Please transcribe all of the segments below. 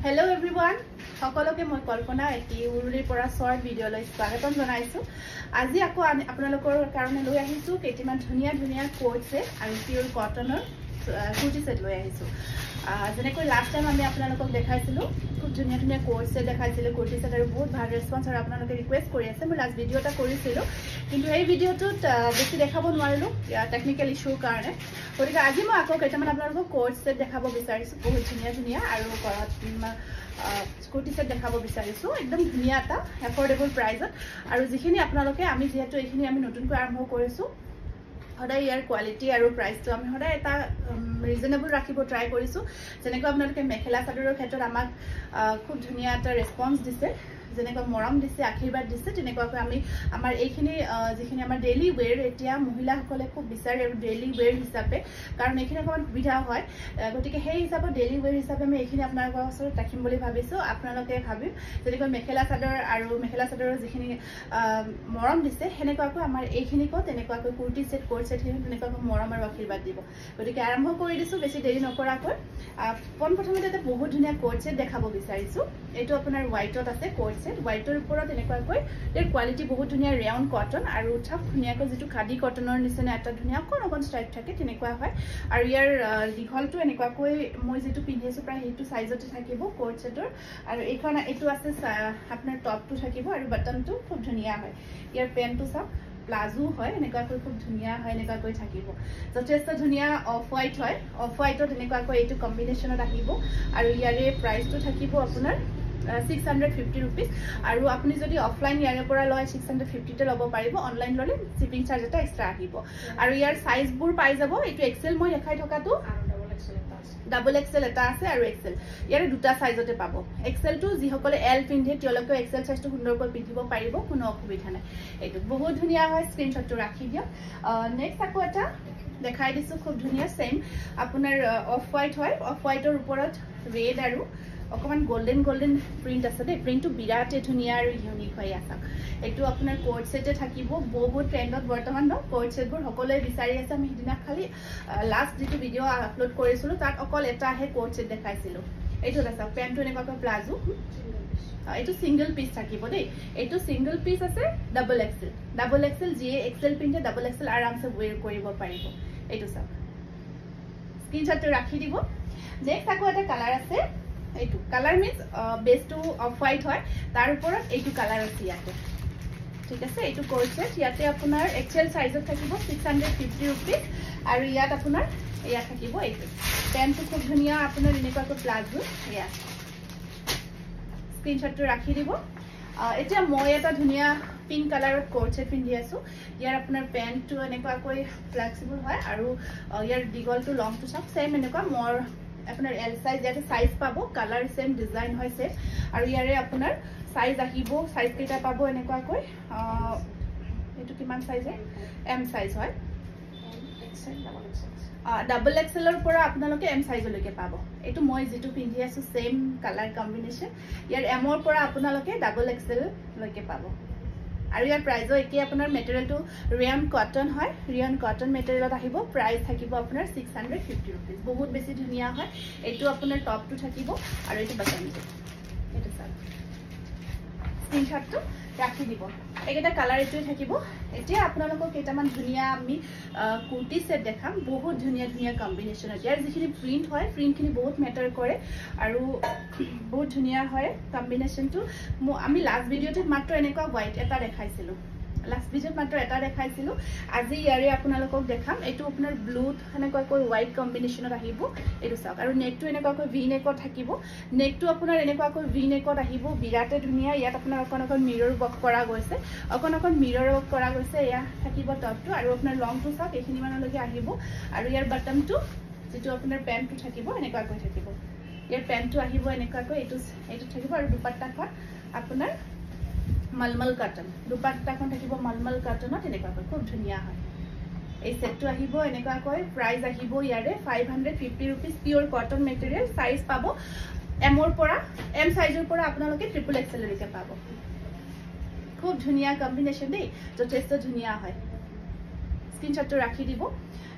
Hello everyone, সকলোকে মই কল্পনা এটি উৰুলিৰ পৰা শৰ্ট ভিডিও লৈ স্বাগতম জনাইছো। আজি আকৌ আপোনালোকৰ কাৰণে লৈ আহিছো কেইটামান ধুনীয়া কোটছে আৰু পিওৰ কটনৰ কুৰ্তি সেট লৈ আহিছো। যেনেকৈ লাষ্ট টাইম আমি আপোনালোকক দেখাইছিলো খুব ধুনীয়া কোটছে দেখাইছিলো কুৰ্তি সেট আৰু বহুত ভাল ৰেসপন্স আৰু আপোনালোকে ৰিকুৱেষ্ট কৰি আছে। মই লাষ্ট ভিডিওটা কৰিছিলো কিন্তু এই ভিডিওটোত বেছি দেখাব নোৱাৰিলো টেকনিক্যাল ইস্যুৰ কাৰণে। গতিকে আজি মই আকৌ কেইটামান আপোনালোকক কোট সেট দেখাব বিচাৰিছো বহুত ধুনীয়া আৰু কুৰ্তি সেট দেখাব বিচাৰিছো একদম ধুনীয়া এটা এফৰ্ডেবল প্ৰাইজত আৰু যিখিনি আপোনালোকে আমি যেহেতু এইখিনি আমি নতুনকৈ আৰম্ভ কৰিছো সদায় ইয়াৰ কোৱালিটি আৰু প্ৰাইসটো আমি সদায় এটা ৰিজনেবল ৰাখিব ট্ৰাই কৰিছো। যেনেকৈ আপোনালোকে মেখেলা চাদৰৰ ক্ষেত্ৰত আমাক খুব ধুনীয়া এটা ৰেসপন্স দিছে, যেনেকৈ মৰম দিছে, আশীৰ্বাদ দিছে, তেনেকুৱাকৈ আমি আমাৰ এইখিনি যিখিনি আমাৰ ডেইলি ওৱেৰ এতিয়া মহিলাসকলে খুব বিচাৰে আৰু ডেইলি ওৱেৰ হিচাপে, কাৰণ এইখিনি অকণমান সুবিধা হয়। গতিকে সেই হিচাপত ডেইলি ওৱেৰ হিচাপে আমি এইখিনি আপোনালোকৰ ওচৰত ৰাখিম বুলি ভাবিছো। আপোনালোকে ভাবিম যেনেকৈ মেখেলা চাদৰৰ যিখিনি মৰম দিছে সেনেকুৱাকৈ আমাৰ এইখিনিকো তেনেকুৱাকৈ কুৰ্তি সেট কোট সেটখিনি তেনেকুৱাকৈ মৰম আৰু আশীৰ্বাদ দিব। গতিকে আৰম্ভ কৰি দিছো বেছি দেৰি নকৰাকৈ। প্ৰথমতে এটা বহুত ধুনীয়া কোট সেট দেখাব বিচাৰিছো। এইটো আপোনাৰ হোৱাইটত আছে কোট সেট, হোৱাইটৰ ওপৰত এনেকুৱাকৈ ইয়াৰ কোৱালিটি বহুত ধুনীয়া ৰেয়ন কটন আৰু উঠাক ধুনীয়াকৈ যিটো খাদী কটনৰ নিচিনা এটা ধুনীয়া অকণ ষ্টাইপ থাকে তেনেকুৱা হয়। আৰু ইয়াৰ দীঘলটো এনেকুৱাকৈ মই যিটো পিন্ধিছো প্ৰায় সেইটো সাইজতে থাকিব কোট সেটৰ। আৰু এইটো আছে আপোনাৰ টপটো থাকিব আৰু বটনটো খুব ধুনীয়া হয়। ইয়াৰ পেনটো চাওক প্লাজো হয়, এনেকুৱাকৈ খুব ধুনীয়া হয়, এনেকুৱাকৈ থাকিব যথেষ্ট ধুনীয়া। অফ হোৱাইট হয়, অফ হোৱাইটত এনেকুৱাকৈ এইটো কম্বিনেশ্যনত আহিব আৰু ইয়াৰে প্ৰাইচটো থাকিব আপোনাৰ 650 rupees আৰু আপুনি যদি অফলাইন ইয়াৰে পৰা লয় 650 তে ল'ব পাৰিব, অনলাইন ল'লে শিপিং চাৰ্জ এটা এক্সট্ৰা আহিব। আৰু ইয়াৰ সাইজবোৰ পাই যাব। এইটো এক্সেল মই দেখাই থকাটো ডাবল এক্সেল এটা আছে আৰু এক্সেল ইয়াৰে দুটা সাইজতে পাব। এক্সেলটো যিসকলে এল পিন্ধে তেওঁলোকে এক্সেল সাইজটো সুন্দৰকৈ পিন্ধিব পাৰিব, কোনো অসুবিধা নাই। এইটো বহুত ধুনীয়া হয়, স্ক্ৰীনশ্বটটো ৰাখি দিয়ক। নেক্সট আকৌ এটা দেখাই দিছো খুব ধুনীয়া সেম আপোনাৰ অফ হোৱাইট হয়, অফ হোৱাইটৰ ওপৰত ৰেড আৰু অকমান গোল্ডেন প্ৰিন্ট আছে দেই। প্ৰিন্টটো বিৰাটে ধুনীয়া আৰু ইউনিক হৈ আছে। এইটো আপোনাৰ কোট সেটে থাকিব, বহুত ট্ৰেন্ডত বৰ্তমান ন কোট সেটবোৰ সকলোৱে বিচাৰি আছে। আমি সিদিনা খালি লাষ্ট যিটো ভিডিঅ' আপলোড কৰিছিলো তাত অকল এটাহে কোট সেট দেখাইছিলো। এইটো আছে পেন্টটো এনেকুৱাকৈ প্লাজো, এইটো সিংগল পিস থাকিব দেই। এইটো সিংগল পিস আছে ডাবল এক্সেল যিয়ে এক্সেল পিন্ধে ডাবল এক্সেল আৰামছে ওৱেৰ কৰিব পাৰিব। এইটো চাওক স্ক্ৰীনশ্বটটো ৰাখি দিব। নেক্সট আকৌ এটা কালাৰ আছে, এইটো কালাৰ মিন্স বেসটো অফ হোৱাইট হয়, তাৰ ওপৰত এইটো কালাৰ আছে ইয়াতে, ঠিক আছে। এইটো কোট সেট ইয়াতে আপোনাৰ এক্সেল সাইজত থাকিব 650 rupees আৰু ইয়াত আপোনাৰ ইয়াত থাকিব এইটো পেন্টটো খুব ধুনীয়া আপোনাৰ এনেকুৱাকৈ প্লাজো। ইয়াত স্ক্ৰীনশ্বটটো ৰাখি দিব। এতিয়া মই এটা ধুনীয়া পিংক কালাৰত কোট সেট পিন্ধি আছো। ইয়াৰ আপোনাৰ পেন্টটো এনেকুৱাকৈ ফ্লেক্সিবল হয় আৰু ইয়াৰ দীঘলটো লংটো চাওক সেম এনেকুৱা মোৰ আপোনাৰ এল সাইজ ইয়াতে সাইজ পাব, কালাৰ সেম, ডিজাইন হয় সেম আৰু ইয়াৰে আপোনাৰ সাইজ আহিব, সাইজ কেইটা পাব এনেকুৱাকৈ। এইটো কিমান সাইজ হয়? এম সাইজ হয়, ডাবল এক্সেলৰ পৰা আপোনালোকে এম সাইজলৈকে পাব। এইটো মই যিটো পিন্ধি আছো সেম কালাৰ কম্বিনেশ্যন, ইয়াৰ এমৰ পৰা আপোনালোকে ডাবল এক্সেললৈকে পাব। আৰু ইয়াৰ প্ৰাইজো একে, আপোনাৰ মেটেৰিয়েলটো ৰেয়ন কটন হয়, ৰেয়ন কটন মেটেৰিয়েলত আহিব। প্ৰাইস থাকিব আপোনাৰ 650 rupees, বহুত বেছি ধুনীয়া হয়। এইটো আপোনাৰ টপটো থাকিব আৰু এইটো বটনটো। এইটো চাওক স্ক্ৰীনশ্বটটো ৰাখি দিব। এইকেইটা কালাৰ এইটোৱে থাকিব। এতিয়া আপোনালোকক কেইটামান ধুনীয়া আমি কুৰ্তি সেট দেখাম, বহুত ধুনীয়া কম্বিনেশ্যনত। ইয়াৰ যিখিনি প্ৰিণ্ট হয় প্ৰিণ্টখিনি বহুত মেটাৰ কৰে আৰু বহুত ধুনীয়া হয় কম্বিনেশ্যনটো। আমি লাষ্ট ভিডিঅ'টোত মাত্ৰ এনেকুৱা হোৱাইট এটা দেখাইছিলো, আজি ইয়াৰে আপোনালোকক দেখাম। এইটো আপোনাৰ ব্লুত এনেকুৱাকৈ হোৱাইট কম্বিনেশ্যনত আহিব। এইটো চাওক আৰু নেকটো এনেকুৱাকৈ ভি নেকত থাকিব। নেকটো আপোনাৰ এনেকুৱাকৈ ভি নেকত আহিব, বিৰাটে ধুনীয়া। ইয়াত আপোনাৰ অকণ মিৰৰ ৱৰ্ক কৰা গৈছে, এয়া থাকিব টপটো আৰু আপোনাৰ লংটো চাওক এইখিনি মানলৈকে আহিব। আৰু ইয়াৰ বটনটো যিটো আপোনাৰ পেন্টটো থাকিব এনেকুৱাকৈ থাকিব। ইয়াৰ পেন্টটো আহিব এনেকুৱাকৈ, এইটো থাকিব আৰু দুপাট্টাখন আপোনাৰ মলমল কটন, দুপাট্টাখন থাকিব মলমল কটনত এনেকুৱাকৈ খুব ধুনীয়া হয়। এই সেটটো আহিব এনেকুৱাকৈ। প্ৰাইস আহিব ইয়াৰে 550 rupees, pure cotton material. Size পাব এমৰ পৰা, এম সাইজৰ পৰা আপোনালোকে ট্ৰিপল এক্সেললৈকে পাব। খুব ধুনীয়া কম্বিনেশ্যন দেই, যথেষ্ট ধুনীয়া হয়। স্ক্ৰীনশ্বটটো ৰাখি দিব।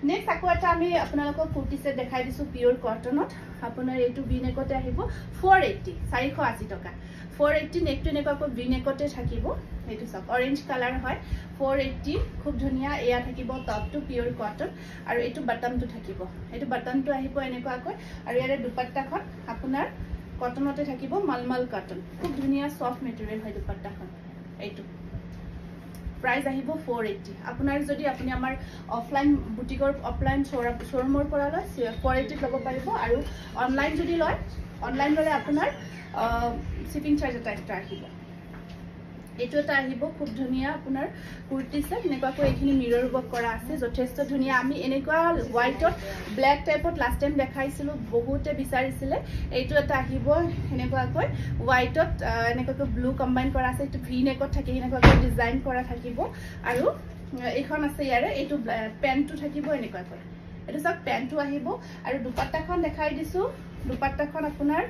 নেক্সট আকৌ এটা আমি আপোনালোকক কুৰ্তি সেট দেখাই দিছো পিওৰ কটনত আপোনাৰ এইটো ভি নেকতে আহিব 480 480 টকা 480 নেকটো নেককৈ ভি নেকতে থাকিব এইটো সব অৰেঞ্জ কালাৰ হয় 480 খুব ধুনিয়া এয়া থাকিব টপটো পিওৰ কটন আৰু এইটো বাটনটো থাকিব এইটো বাটনটো আহিব এনেকুৱাকৈ আৰু ইয়াৰে দুপাট্টাখন আপোনাৰ কটনতে থাকিব মালমাল কটন খুব ধুনিয়া সফট মেটেৰিয়েল হয় দুপাট্টাখন এইটো प्राइस আহিব 480 আপোনাৰ যদি আপুনি আমাৰ অফলাইন বুটিকৰ অফলাইন শোৰুমৰ পৰা লয় 480 ল'ব পাৰিব আৰু অনলাইন যদি লয় অনলাইন ললে আপোনাৰ শিপিং চাৰ্জ এটা এক্সট্ৰা আহিব এইটো এটা আহিব খুব ধুনিয়া আপোনাৰ কুৰ্তি সেট নেকুৱাকৈ এইখিনি মিৰৰ ওয়াৰ্ক কৰা আছে যথেষ্ট ধুনিয়া আমি এনেকুৱা হোৱাইটত ব্ল্যাক টাইপত লাষ্ট টাইম দেখাইছিলো বহুতে বিচাৰিছিলে এইটো এটা আহিব এনেকুৱাকৈ হোৱাইটত এনেকুৱাকৈ ব্লু কম্বাইন কৰা আছে এইটো ভি নেকত থাকে এনেকুৱাকৈ ডিজাইন কৰা থাকিব আৰু এইখন আছে ইয়াৰে এইটো পেন্টটো থাকিব এনেকুৱাকৈ এইটো সব পেন্টটো আহিব আৰু দুপাট্টাখন দেখাই দিছো দুপাট্টাখন আপোনাৰ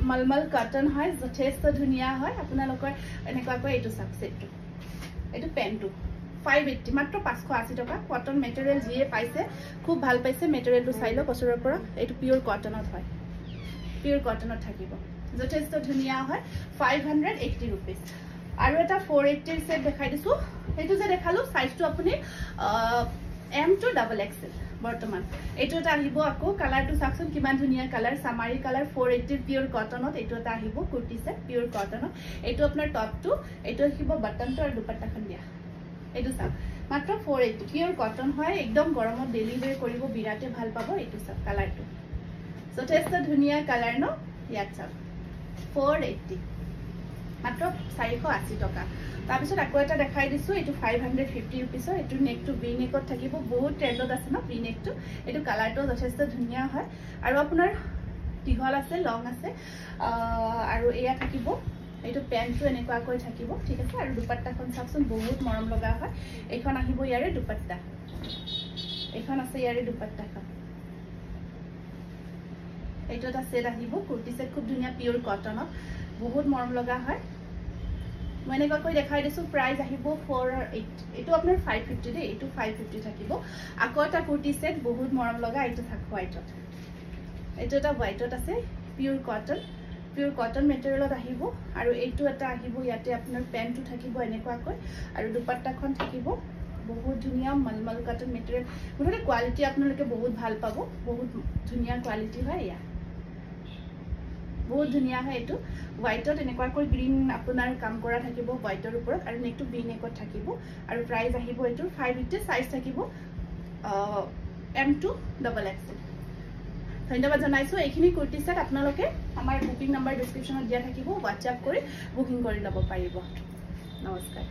মালমাল কটন হয় যথেষ্ট ধুনিয়া হয় আপোনালোকৰ এনেকুৱাকৈ এইটো সাবসেটটো এইটো পেন্টটো 580 মাত্ৰ 580 টকা কটন মেটেৰিয়েল যিয়ে পাইছে খুব ভাল পাইছে মেটেৰিয়েলটো চাইলো কচুৰৰ পৰা এইটো পিওৰ কটনত হয় পিওৰ কটনত থাকিব যথেষ্ট ধুনিয়া হয় 580 रुपीस আৰু এটা 480 সেট দেখাই দিছো এইটো যে দেখালো সাইজটো আপুনি M to XXL বৰ্তমান এইটো এটা আহিব আকৌ কালাৰটো সাকচন কিমান ধুনিয়া কালাৰ সামাৰী কালাৰ 480 পিওৰ কটনত এইটো এটা আহিব কুৰ্তি সেট পিওৰ কটনত এইটো আপোনাৰ টপটো এইটো আহিব বাটনটো আৰু দুপাট্টাখন দিয়া এইটো সাক মাত্ৰ 480 পিওৰ কটন হয় একদম গৰমত ডেইলি ওয়্যাৰ কৰিব বিৰাটে ভাল পাব এইটো সাক কালাৰটো যথেষ্ট ধুনিয়া কালাৰ ন ইয়াত সাক 480 মাত্ৰ 480 টকা তাৰপিছত আকৌ এটা দেখাই দিছো এইটো 550 रुपीसৰ এইটো নেকটো ভি নেকত থাকিব বহুত ট্ৰেন্ডত আছে ন ভি নেকটো এইটো কালাৰটো যথেষ্ট ধুনিয়া হয় আৰু আপোনাৰ দীঘল আছে লং আছে আৰু এয়া থাকিব এইটো পেন্টটো এনেকুৱাকৈ থাকিব ঠিক আছে আৰু দুপাট্টাখন চাওকচোন বহুত মৰম লগা হয় এইখন আহিব ইয়াৰে দুপাট্টা এইখন আছে ইয়াৰে দুপাট্টাখন এইটো এটা সেট আহিব কুৰ্তি সেট খুব ধুনিয়া পিওৰ কটনত বহুত মৰম লগা হয় মই এনেকুৱাকৈ দেখাই দিছো প্ৰাইস আহিব 480 এইটো আপোনাৰ 550 দে এইটো 550 থাকিব আকৌ এটা কুৰ্তি সেট বহুত মৰম লগা এইটো থাক হোৱাইটত এইটো এটা হোৱাইটত আছে পিওৰ কটন মেটেৰিয়েলত আহিব আৰু এইটো এটা আহিব ইয়াতে আপোনাৰ পেন্টটো থাকিব এনেকুৱাকৈ আৰু দুপাট্টাখন থাকিব বহুত ধুনিয়া মালমাল কটন মেটেৰিয়েল মুঠতে কোৱালিটি আপোনালোকে বহুত ভাল পাব বহুত ধুনিয়া কোৱালিটি হয় ইয়া বহুত ধুনিয়া হয় এটো হোৱাইটত এনেকুৱাকৈ গ্ৰীন আপোনাৰ কাম কৰা থাকিব হোৱাইটৰ ওপৰত আৰু নেকটো ভি নেকত থাকিব আৰু প্ৰাইস আহিব এটো 580 সাইজ থাকিব M2 XXL ধন্যবাদ জনাইছো এইখিনি কুৰ্তি সেট আপোনালোকে আমাৰ বুকিং নম্বৰ ডেসক্ৰিপচনত দিয়া থাকিব WhatsApp কৰি বুকিং কৰি লব পাৰিব নমস্কাৰ